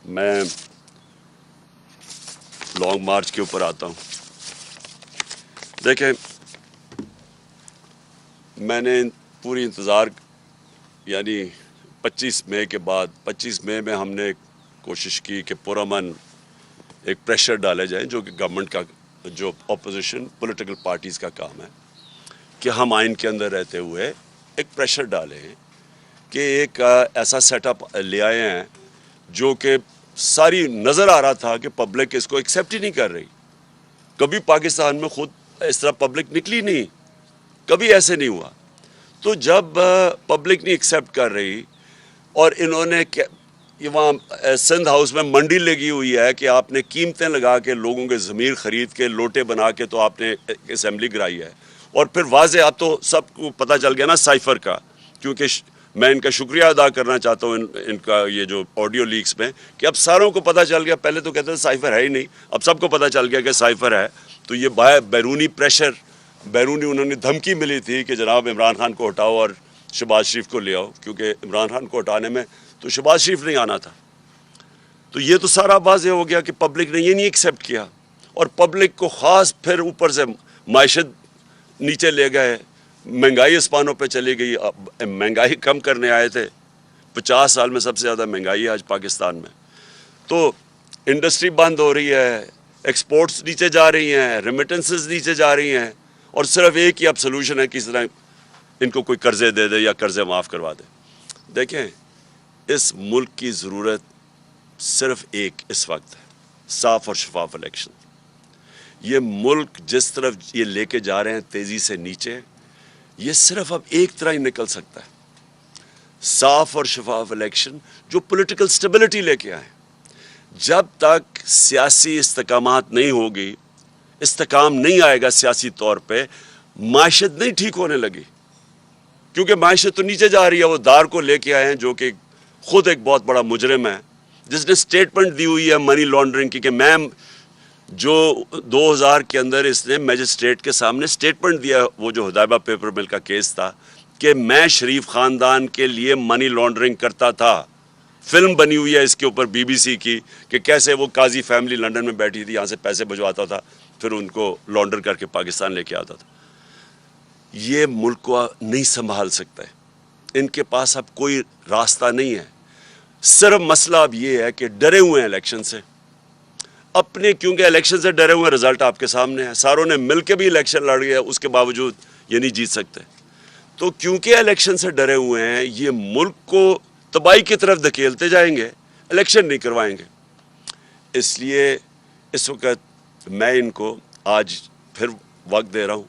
میں long march کے اوپر آتا ہوں. دیکھیں، میں نے پوری انتظار یعنی 25 مئی کے بعد 25 مئی میں ہم نے کوشش کی کہ پرامن ایک پریشر ڈالے جائیں، جو کہ گورنمنٹ کا جو اپوزیشن پولیٹیکل پارٹیز کا کام ہے کہ ہم آئین کے اندر رہتے ہوئے ایک پریشر ڈالیں کہ ایک ایسا سیٹ اپ لے آئے ہیں جو کہ ساری نظر آ رہا تھا کہ پبلک اس کو ایکسیپٹ ہی نہیں کر رہی. کبھی پاکستان میں خود اس طرح پبلک نکلی نہیں، کبھی ایسے نہیں ہوا. تو جب پبلک نہیں ایکسیپٹ کر رہی اور انہوں نے وہاں سندھ ہاؤس میں منڈی لگی ہوئی ہے کہ آپ نے قیمتیں لگا کے لوگوں کے ضمیر خرید کے لوٹے بنا کے تو آپ نے اسمبلی گرائی ہے. اور پھر واضح اب تو سب کو پتہ چل گیا نا سائفر کا، کیونکہ میں ان کا شکریہ ادا کرنا چاہتا ہوں ان کا یہ جو آڈیو لیکس میں کہ اب ساروں کو پتہ چل گیا. پہلے تو کہتے تھے سائفر ہے ہی نہیں، اب سب کو پتہ چل گیا کہ سائفر ہے. تو یہ بیرونی پریشر، بیرونی انہوں نے دھمکی ملی تھی کہ جناب عمران خان کو ہٹاؤ اور شہباز شریف کو لے آؤ، کیونکہ عمران خان کو ہٹانے میں تو شہباز شریف نہیں آنا تھا. تو یہ تو سارا واضح ہو گیا کہ پبلک نے یہ نہیں ایکسیپٹ کیا، اور پبلک کو خاص پھر اوپر سے معیشت نیچے لے گئے، مہنگائی اسپانوں پہ چلی گئی. مہنگائی کم کرنے آئے تھے، 50 سال میں سب سے زیادہ مہنگائی ہے آج پاکستان میں. تو انڈسٹری بند ہو رہی ہے، ایکسپورٹس نیچے جا رہی ہیں، ریمیٹنسز نیچے جا رہی ہیں، اور صرف ایک ہی اب سلوشن ہے کہ اس طرح ان کو کوئی قرضے دے دے یا قرضے معاف کروا دے. دیکھیں، اس ملک کی ضرورت صرف ایک اس وقت ہے، صاف اور شفاف الیکشن. یہ ملک جس طرف یہ لے کے جا رہے ہیں تیزی سے نیچے، یہ صرف اب ایک طرح ہی نکل سکتا ہے، صاف اور شفاف الیکشن جو پولیٹیکل سٹیبلٹی لے کے آئے. جب تک سیاسی استحکامات نہیں ہوگی، استحکام نہیں آئے گا سیاسی طور پہ، معیشت نہیں ٹھیک ہونے لگی. کیونکہ معیشت تو نیچے جا رہی ہے. وہ دار کو لے کے آئے ہیں جو کہ خود ایک بہت بڑا مجرم ہے، جس نے سٹیٹمنٹ دی ہوئی ہے منی لانڈرنگ کی کہ میں جو 2000 کے اندر اس نے میجسٹریٹ کے سامنے سٹیٹمنٹ دیا، وہ جو ہدایبہ پیپر مل کا کیس تھا، کہ میں شریف خاندان کے لیے منی لانڈرنگ کرتا تھا. فلم بنی ہوئی ہے اس کے اوپر بی بی سی کی کہ کیسے وہ قاضی فیملی لنڈن میں بیٹھی تھی، یہاں سے پیسے بھجواتا تھا، پھر ان کو لانڈر کر کے پاکستان لے کے آتا تھا. یہ ملک کو نہیں سنبھال سکتا ہے، ان کے پاس اب کوئی راستہ نہیں ہے. صرف مسئلہ اب یہ ہے کہ ڈرے ہوئے ہیں الیکشن سے اپنے، کیونکہ الیکشن سے ڈرے ہوئے، رزلٹ آپ کے سامنے ہے. ساروں نے مل کے بھی الیکشن لڑ گیا، اس کے باوجود یہ نہیں جیت سکتے. تو کیونکہ الیکشن سے ڈرے ہوئے ہیں، یہ ملک کو تباہی کی طرف دھکیلتے جائیں گے، الیکشن نہیں کروائیں گے. اس لیے اس وقت میں ان کو آج پھر وقت دے رہا ہوں.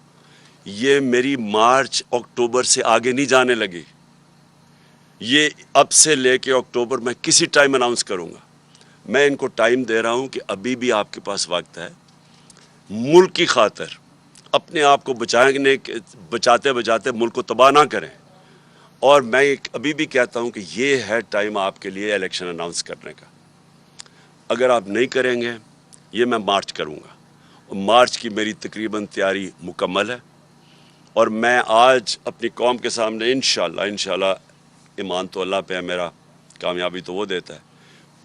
یہ میری مارچ اکتوبر سے آگے نہیں جانے لگی. یہ اب سے لے کے اکتوبر میں کسی ٹائم اناؤنس کروں گا. میں ان کو ٹائم دے رہا ہوں کہ ابھی بھی آپ کے پاس وقت ہے. ملک کی خاطر اپنے آپ کو بچاتے بچاتے ملک کو تباہ نہ کریں. اور میں ابھی بھی کہتا ہوں کہ یہ ہے ٹائم آپ کے لیے الیکشن اناؤنس کرنے کا. اگر آپ نہیں کریں گے، یہ میں مارچ کروں گا. اور مارچ کی میری تقریباً تیاری مکمل ہے، اور میں آج اپنی قوم کے سامنے انشاءاللہ ایمان تو اللہ پہ ہے میرا، کامیابی تو وہ دیتا ہے.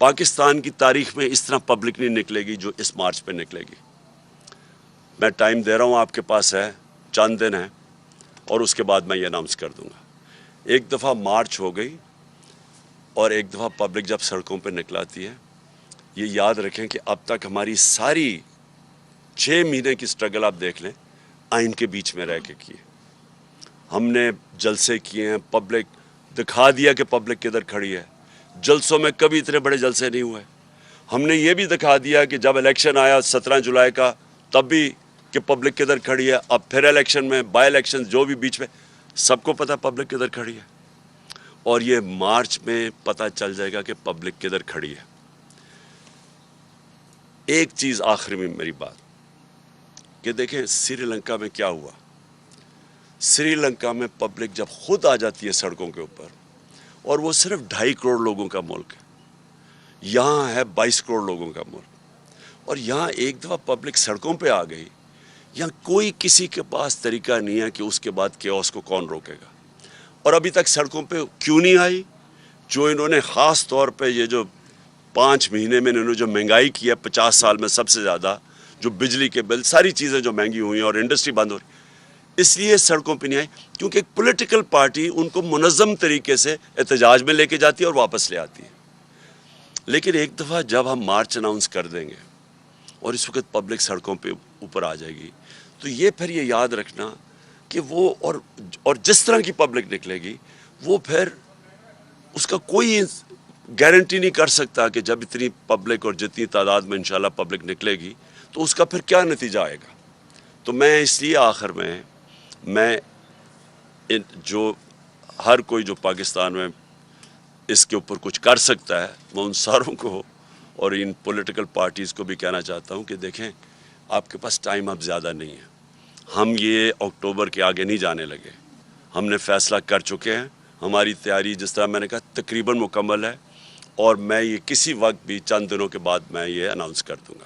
پاکستان کی تاریخ میں اس طرح پبلک نہیں نکلے گی جو اس مارچ پہ نکلے گی. میں ٹائم دے رہا ہوں، آپ کے پاس ہے، چند دن ہیں، اور اس کے بعد میں یہ اناؤنس کر دوں گا. ایک دفعہ مارچ ہو گئی اور ایک دفعہ پبلک جب سڑکوں پہ نکلاتی ہے، یہ یاد رکھیں کہ اب تک ہماری ساری 6 مہینے کی سٹرگل آپ دیکھ لیں، آئین کے بیچ میں رہ کے کیے. ہم نے جلسے کیے ہیں، پبلک دکھا دیا کہ پبلک کدھر کھڑی ہے. جلسوں میں کبھی اتنے بڑے جلسے نہیں ہوئے. ہم نے یہ بھی دکھا دیا کہ جب الیکشن آیا 17 جولائی کا، تب بھی کہ پبلک کدھر کھڑی ہے. اب پھر الیکشن میں، بائی الیکشن جو بھی بیچ میں، سب کو پتہ پبلک کدھر کھڑی ہے. اور یہ مارچ میں پتہ چل جائے گا کہ پبلک کدھر کھڑی ہے. ایک چیز آخری میں میری بات کہ دیکھیں سری لنکا میں کیا ہوا. سری لنکا میں پبلک جب خود آ جاتی ہے سڑکوں کے اوپر، اور وہ صرف 2.5 کروڑ لوگوں کا ملک ہے، یہاں ہے 22 کروڑ لوگوں کا ملک، اور یہاں ایک دفعہ پبلک سڑکوں پہ آ گئی، یہاں کوئی کسی کے پاس طریقہ نہیں ہے کہ اس کے بعد کیوس کو کون روکے گا. اور ابھی تک سڑکوں پہ کیوں نہیں آئی؟ جو انہوں نے خاص طور پہ یہ جو 5 مہینے میں انہوں نے جو مہنگائی کی ہے 50 سال میں سب سے زیادہ, جو بجلی کے بل, ساری چیزیں جو مہنگی ہوئی ہیں اور انڈسٹری بند ہو رہی, اس لیے سڑکوں پہ نہیں آئی کیونکہ ایک پولیٹیکل پارٹی ان کو منظم طریقے سے احتجاج میں لے کے جاتی ہے اور واپس لے آتی ہے. لیکن ایک دفعہ جب ہم مارچ اناؤنس کر دیں گے اور اس وقت پبلک سڑکوں پہ اوپر آ جائے گی, تو یہ پھر یہ یاد رکھنا کہ وہ اور جس طرح کی پبلک نکلے گی وہ پھر اس کا کوئی گارنٹی نہیں کر سکتا کہ جب اتنی پبلک اور جتنی تعداد میں انشاءاللہ پبلک نکلے گی تو اس کا پھر کیا نتیجہ آئے گا. تو میں اس لیے آخر میں جو ہر کوئی جو پاکستان میں اس کے اوپر کچھ کر سکتا ہے, میں ان ساروں کو اور ان پولیٹیکل پارٹیز کو بھی کہنا چاہتا ہوں کہ دیکھیں آپ کے پاس ٹائم اب زیادہ نہیں ہے. ہم یہ اکتوبر کے آگے نہیں جانے لگے, ہم نے فیصلہ کر چکے ہیں. ہماری تیاری جس طرح میں نے کہا تقریباً مکمل ہے, اور میں یہ کسی وقت بھی چند دنوں کے بعد میں یہ اناؤنس کر دوں گا.